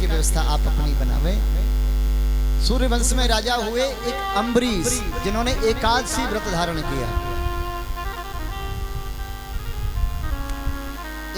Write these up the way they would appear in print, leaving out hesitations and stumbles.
की व्यवस्था आप अपनी बनावे। सूर्यवंश में राजा हुए एक अम्बरीश, जिन्होंने एकादशी व्रत धारण किया।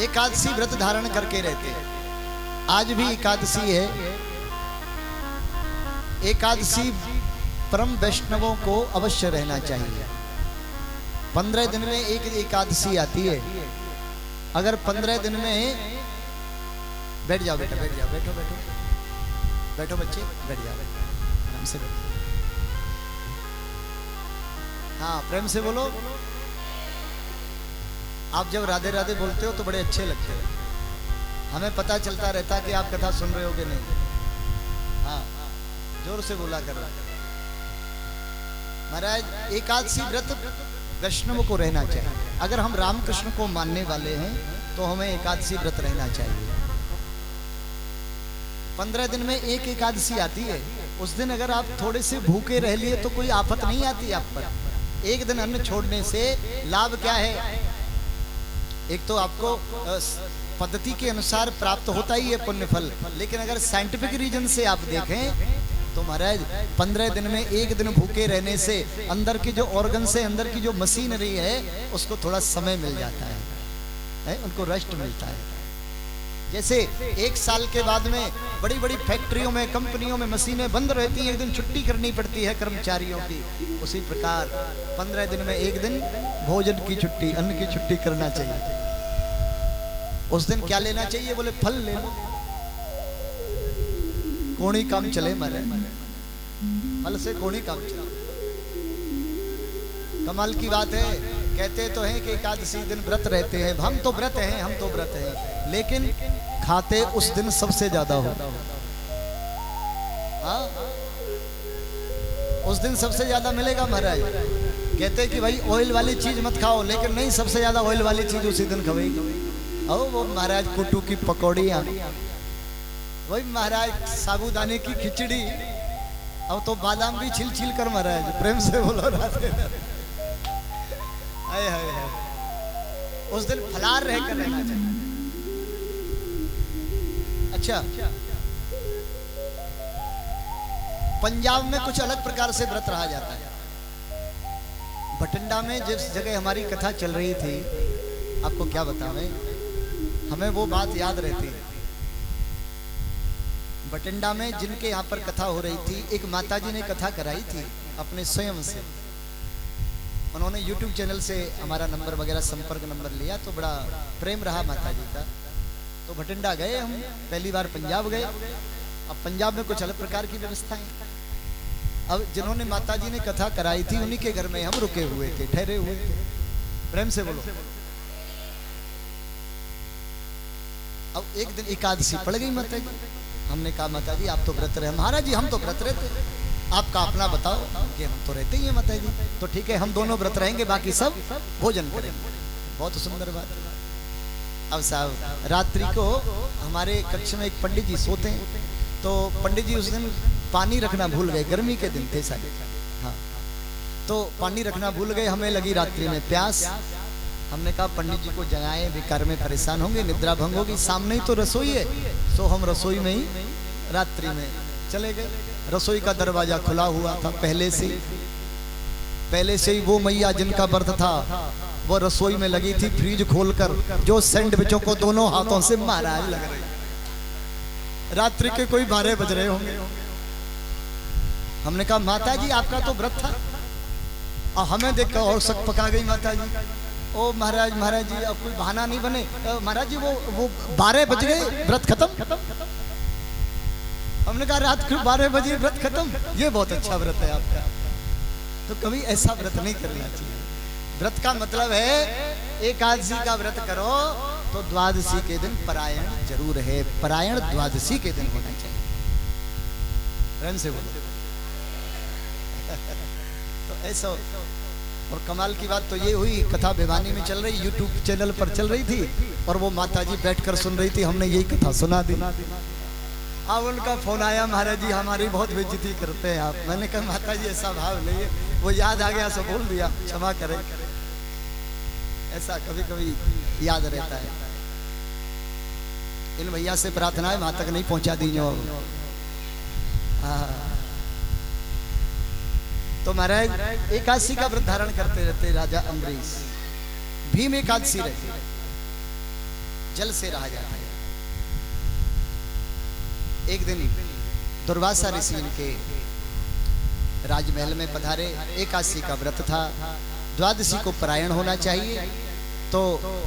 एकादशी व्रत धारण करके रहते। आज भी एकादशी है। एकादशी परम वैष्णवों को अवश्य रहना चाहिए। 15 दिन में एक एकादशी आती है। अगर 15 दिन में बैठ जाओ बेटा, बैठ जाओ, बैठो बैठो बैठो बच्चे, बैठ जाओ आराम से बैठो। हाँ, प्रेम से बोलो। आप जब राधे राधे बोलते हो तो बड़े अच्छे लगते हैं। हमें पता चलता रहता कि आप कथा सुन रहे हो कि नहीं। हाँ, जोर से बोला करो। महाराज, एकादशी व्रत वैष्णव को रहना चाहिए। अगर हम रामकृष्ण को मानने वाले हैं तो हमें एकादशी व्रत रहना चाहिए। 15 दिन में एक एकादशी आती है। उस दिन अगर आप थोड़े से भूखे रह लिए तो कोई आफत नहीं आती आप पर। एक दिन अन्न छोड़ने से लाभ क्या है? एक तो आपको पद्धति के अनुसार प्राप्त होता ही है पुण्य फल, लेकिन अगर साइंटिफिक रीजन से आप देखें तो महाराज 15 दिन में एक दिन भूखे रहने से अंदर की जो ऑर्गन से, अंदर की जो मशीनरी है, उसको थोड़ा समय मिल जाता है, उनको रेस्ट मिलता है। जैसे एक साल के बाद में बड़ी बड़ी फैक्ट्रियों में, कंपनियों में मशीनें बंद रहती हैं, एक दिन छुट्टी करनी पड़ती है कर्मचारियों की। उसी प्रकार 15 दिन में एक दिन भोजन की छुट्टी, अन्न की छुट्टी करना चाहिए। उस दिन क्या लेना चाहिए? बोले फल ले लो, कोणी काम चले मरे, फल से कोणी काम चले। कमाल की बात है। कहते तो हैं कि एकादशी दिन व्रत रहते हैं। हम तो व्रत हैं, हम तो व्रत हैं, लेकिन खाते उस दिन सबसे ज्यादा हो। हाँ, उस दिन सबसे ज्यादा मिलेगा महाराज। कहते हैं कि भाई ऑयल वाली चीज मत खाओ, लेकिन नहीं, सबसे ज्यादा ऑयल वाली चीज उसी दिन खाएगी। ओ वो महाराज कुट्टू की पकौड़ियाँ, वही महाराज साबूदाने की खिचड़ी, अब तो बादाम भी छिल छिल कर महाराज। प्रेम से बोलो राधे राधे। हाय हाय हाय। उस दिन फलार रहकर रहना चाहिए। अच्छा, पंजाब में कुछ अलग प्रकार से व्रत रहा जाता है। बठिंडा में जिस जगह हमारी कथा चल रही थी, आपको क्या बतावें, हमें वो बात याद रहती है। बठिंडा में जिनके यहाँ पर कथा हो रही थी, एक माताजी ने कथा कराई थी अपने स्वयं से। उन्होंने YouTube चैनल से हमारा नंबर वगैरह, संपर्क नंबर लिया, तो बड़ा प्रेम रहा माताजी का। तो बठिंडा गए हम, पहली बार पंजाब गए। अब पंजाब में कुछ अलग प्रकार की व्यवस्था है। अब जिन्होंने माताजी ने कथा कराई थी, उन्हीं के घर में हम रुके हुए थे, ठहरे हुए थे। प्रेम से बोलो। अब एक दिन एकादशी पड़ गई माता जी। हमने कहा माता जी आप तो व्रत रहे। महाराज जी हम तो व्रत रहते, आपका अपना बताओ। कि हम तो रहते ही हैं माता जी। तो ठीक है, हम दोनों व्रत रहेंगे, बाकी सब भोजन करेंगे। बहुत सुंदर बात। अब साहब रात्रि को हमारे कक्ष में एक पंडित जी सोते हैं। तो पंडित जी उस दिन पानी रखना भूल गए, गर्मी के दिन थे सारे। हाँ, तो पानी रखना भूल गए। हमें लगी रात्रि में प्यास। हमने कहा पंडित जी को जगाएं, बेकार में परेशान होंगे, निद्रा भंग होगी। सामने ही तो रसोई है। तो हम रसोई में ही रात्रि में चले गए। रसोई का दरवाजा खुला हुआ था पहले से ही वो मैया जिनका व्रत था वो रसोई में लगी थी, फ्रिज खोलकर जो सैंडविचों को दोनों हाथों से महाराज लग रही। रात्रि के कोई 12 बज रहे होंगे। हमने कहा माता जी आपका तो व्रत था। और हमें देखकर और शक पका गई माता जी। ओ महाराज जी अब कोई बहाना नहीं बने। महाराज जी वो 12 बज गए, व्रत खत्म। हमने कहा रात को 12 बजे व्रत खत्म। ये बहुत अच्छा व्रत है आपका। तो कभी ऐसा व्रत नहीं करना चाहिए। व्रत का मतलब है एकादशी का व्रत करो तो द्वादशी के दिन परायण जरूर है। परायण द्वादशी के दिन होना चाहिए। प्रेम से बोलो। तो ऐसा। और कमाल की बात तो ये हुई, कथा भिवानी में चल रही, YouTube चैनल पर चल रही थी, और वो माताजी बैठकर सुन रही थी। हमने यही कथा सुना दी। अब उनका फोन आया, महाराज जी हमारी बहुत बेइज्जती करते हैं आप। मैंने कहा माता जी ऐसा भाव नहीं है, वो याद आ गया, सब बोल दिया, क्षमा करें। ऐसा कभी कभी याद रहता है। इन भैया से प्रार्थना है वहां तक नहीं पहुंचा दी जो। तो महाराज एकादशी का व्रत धारण करते रहते राजा अम्बरीश। भीम एकादशी रहती, जल से रहा जाता है। एक दिन दुर्वासा ऋषि इनके राजमहल में पधारे। एकादशी का व्रत था, द्वादशी को परायण होना चाहिए। तो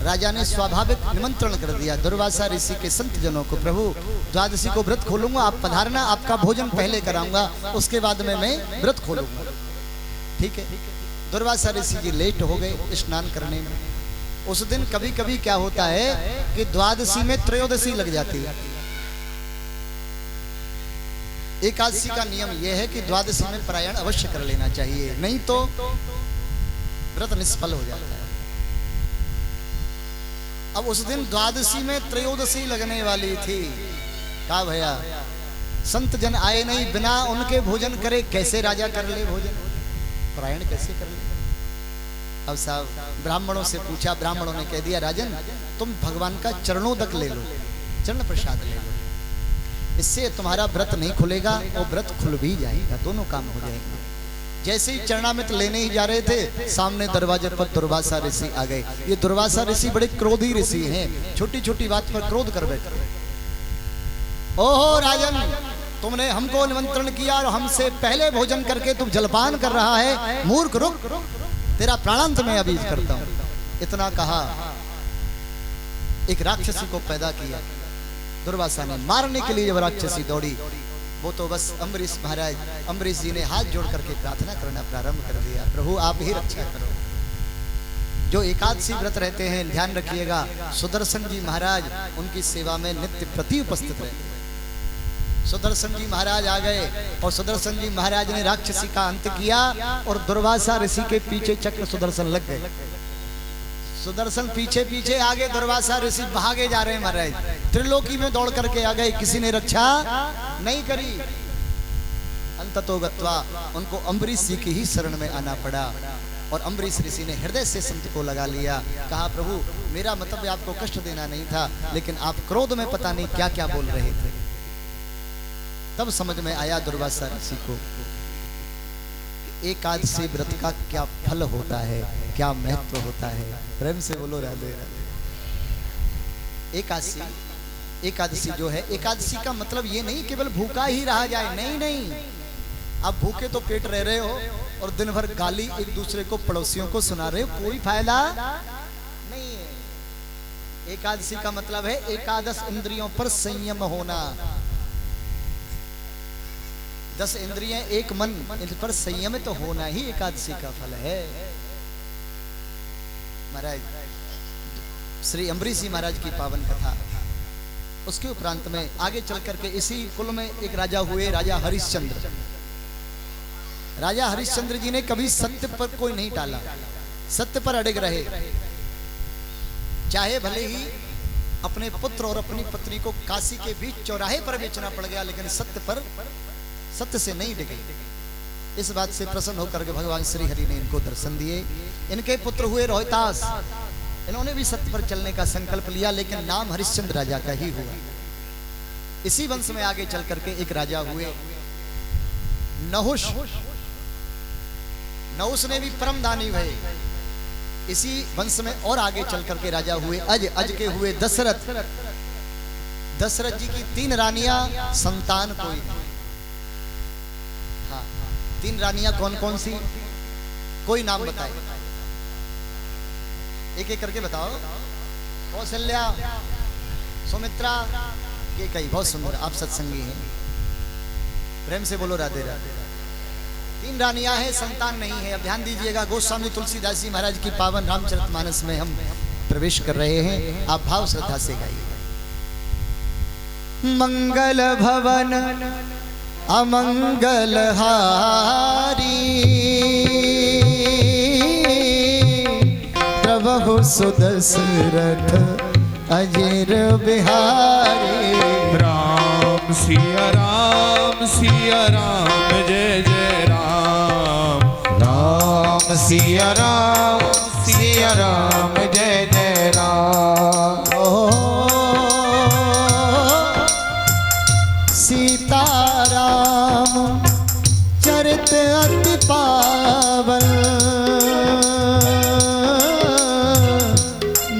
राजा ने स्वाभाविक निमंत्रण कर दिया दुर्वासा ऋषि के संत जनों को, प्रभु द्वादशी को व्रत खोलूंगा, आप पधारना, आपका भोजन पहले कराऊंगा, उसके बाद में मैं व्रत खोलूंगा। ठीक है। दुर्वासा ऋषि जी लेट हो गए स्नान करने में। उस दिन कभी कभी क्या होता है कि द्वादशी में त्रयोदशी लग जाती है। एकादशी का नियम यह है कि द्वादशी में परायण अवश्य कर लेना चाहिए, नहीं तो व्रत निष्फल हो जाता है। अब उस दिन द्वादशी में त्रयोदशी लगने वाली थी। कहा भैया संत जन आए नहीं, बिना उनके भोजन करे कैसे राजा कर ले भोजन, परायण कैसे कर ले। अब साहब ब्राह्मणों से पूछा, ब्राह्मणों ने कह दिया राजन तुम भगवान का चरणोदक ले लो, चरण प्रसाद ले लो, इससे तुम्हारा व्रत नहीं खुलेगा और व्रत खुल भी जाएगा, दोनों काम हो जाएंगे। जैसे ही चरणामृत लेने ही जा रहे थे, सामने दरवाजे पर दुर्वासा ऋषि आ गए। ये दुर्वासा ऋषि बड़े क्रोधी ऋषि हैं, छोटी छोटी बात पर क्रोध कर बैठे। ओहो राजन, तुमने हमको निमंत्रण किया और हमसे पहले भोजन करके तुम जलपान कर रहा है, मूर्ख रुक, तेरा प्राणांत मैं अभी करता हूं। इतना कहा, एक राक्षसी को पैदा किया दुर्वासा ने। मारने के लिए जब राक्षसी दौड़ी, वो तो बस अम्बरीश महाराज, अम्बरीश जी ने हाथ जोड़ करके प्रार्थना करना प्रारंभ कर दिया, प्रभु आप ही रक्षा करो। जो एकादशी व्रत रहते हैं ध्यान रखिएगा, सुदर्शन जी महाराज उनकी सेवा में नित्य प्रति उपस्थित रहते हैं। सुदर्शन जी महाराज आ गए और सुदर्शन जी महाराज ने राक्षसी का अंत किया और दुर्वासा ऋषि के पीछे चक्र सुदर्शन लग गए। सुदर्शन पीछे पीछे आगे, दुर्वासा ऋषि भागे जा रहे हैं महाराज, त्रिलोकी में दौड़ करके आ गए, किसी ने रक्षा नहीं करी। अंततो गत्वा उनको अम्बरीश जी की ही शरण में आना पड़ा और अम्बरीश ऋषि ने हृदय से संत को लगा लिया। कहा प्रभु मेरा मतलब आपको कष्ट देना नहीं था, लेकिन आप क्रोध में पता नहीं क्या क्या बोल रहे थे। तब समझ में आया दुर्वासा ऋषि को एकादशी व्रत का क्या फल होता है, क्या महत्व होता है। प्रेम से बोलो राधे राधे। एकादशी जो है, एकादशी का मतलब ये नहीं केवल भूखा ही रहा जाए, नहीं नहीं, आप भूखे तो पेट रह रहे हो और दिन भर गाली एक दूसरे को पड़ोसियों को सुना रहे हो, कोई फायदा नहीं है। एकादशी का मतलब है एकादश इंद्रियों पर संयम होना। 10 इंद्रियां एक मन, इन पर संयमित तो होना ही एकादशी का फल है। महाराज श्री अम्बरीश जी महाराज की पावन कथा, उसके उपरांत में आगे चल करके इसी कुल में एक राजा हुए, राजा हरिश्चंद्र। राजा हरिश्चंद्र जी ने कभी सत्य पर कोई नहीं टाला, सत्य पर अड़िग रहे। चाहे भले ही अपने पुत्र और अपनी पत्नी को काशी के बीच चौराहे पर बेचना पड़ गया, लेकिन सत्य से नहीं डिगे। इस बात से प्रसन्न होकर के भगवान श्री हरि ने इनको दर्शन दिए। इनके पुत्र हुए रोहितास, इन्होंने भी सत्य पर चलने का संकल्प लिया, लेकिन नाम हरिश्चंद्र राजा का ही हुआ। इसी वंश में आगे चल करके एक राजा हुए नहुष। नहुष ने भी परम दानी भये। इसी वंश में और आगे चल करके राजा हुए अज के हुए दशरथ। दशरथ जी की 3 रानियां, संतान कोई नहीं। हाँ, 3 रानियां कौन कौन सी, कोई नाम बताए, एक एक करके बताओ। कौशल्या, सुमित्रा, ये कई बहुत सुंदर, आप सत्संगी हैं, प्रेम से बोलो राधे राधे। 3 रानियां हैं, संतान नहीं है। अब ध्यान दीजिएगा, गोस्वामी तुलसीदास जी महाराज की पावन रामचरितमानस में हम प्रवेश कर रहे हैं, आप भाव श्रद्धा से गाइए। मंगल भवन अमंगल हारी, प्रभु सुदशरथ अजर बिहारी। राम सिया राम जय जय राम। राम सिया राम जय जय राम। सीताराम चरित अति पावन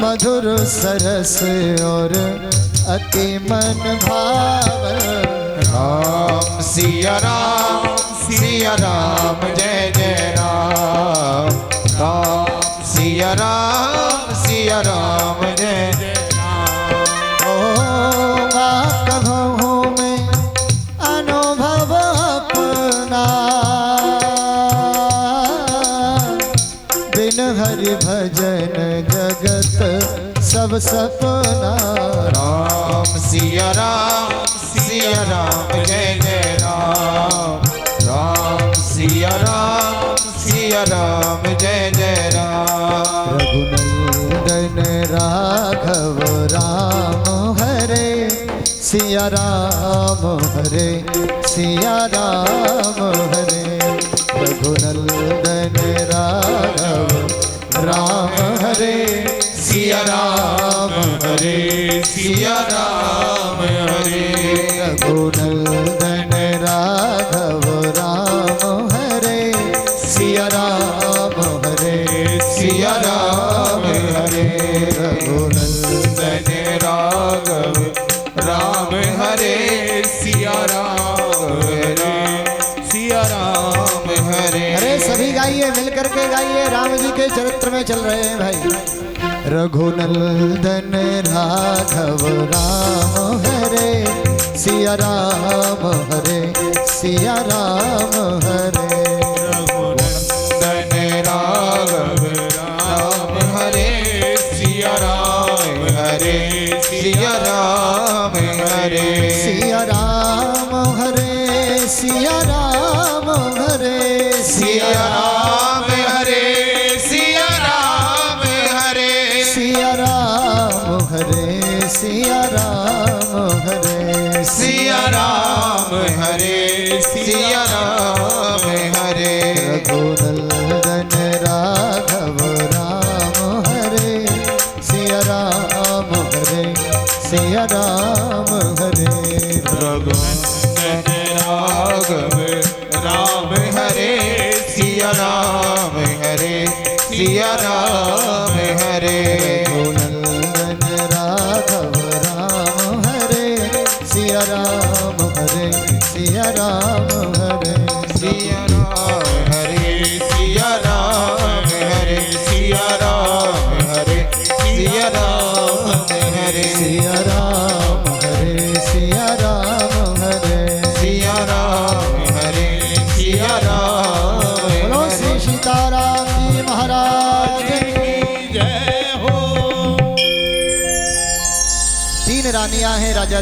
मधुर सरस और अति मन भावन। राम सिया राम जय जय राम। राम सिया राम जय जय राम। ओ कभू में अनुभव अपना बिन हरि भजन जगत सब सपना। राम सिया राम जय जय राम। राम सिया राम जय जय राम। रघुनंदन राघव राम हरे सिया राम हरे सिया राम हरे। रघुनंदन राघव राम हरे सिया राम हरे सिया राम हरे। रघुनंदन राघव राम हरे सिया राम हरे सिया राम हरे। रघुनंदन राघव राम हरे सिया राम हरे सिया राम हरे। अरे सभी गाइए, मिल करके गाइए, राम जी के चरित्र में चल रहे हैं भाई। रघुनंदन राघव राम हरे सिया राम हरे सिया राम हरे। रघुनंदन राघव राम हरे सिया राम हरे सिया राम हरे। सिया राम हरे सिया राम हरे सिया राम हरे सिया राम हरे। सिया राम हरे सिया राम हरे सिया राम हरे सिया राम हरे। रघुनंदन राघव राम हरे सिया राम हरे सिया राम हरे। रघुनंदन राघव राम हरे सिया राम हरे सिया राम हरे। रघुनंदन राघव राम हरे सिया राम हरे सिया राम हरे। सिया राम हरे सिया राम हरे सिया राम हरे सिया राम हरे। सिया राम हरे सिया राम हरे सिया राम हरे सिया राम बोलो श्री सीताराम जी महाराज की। जय हो। 3 रानियां हैं राजा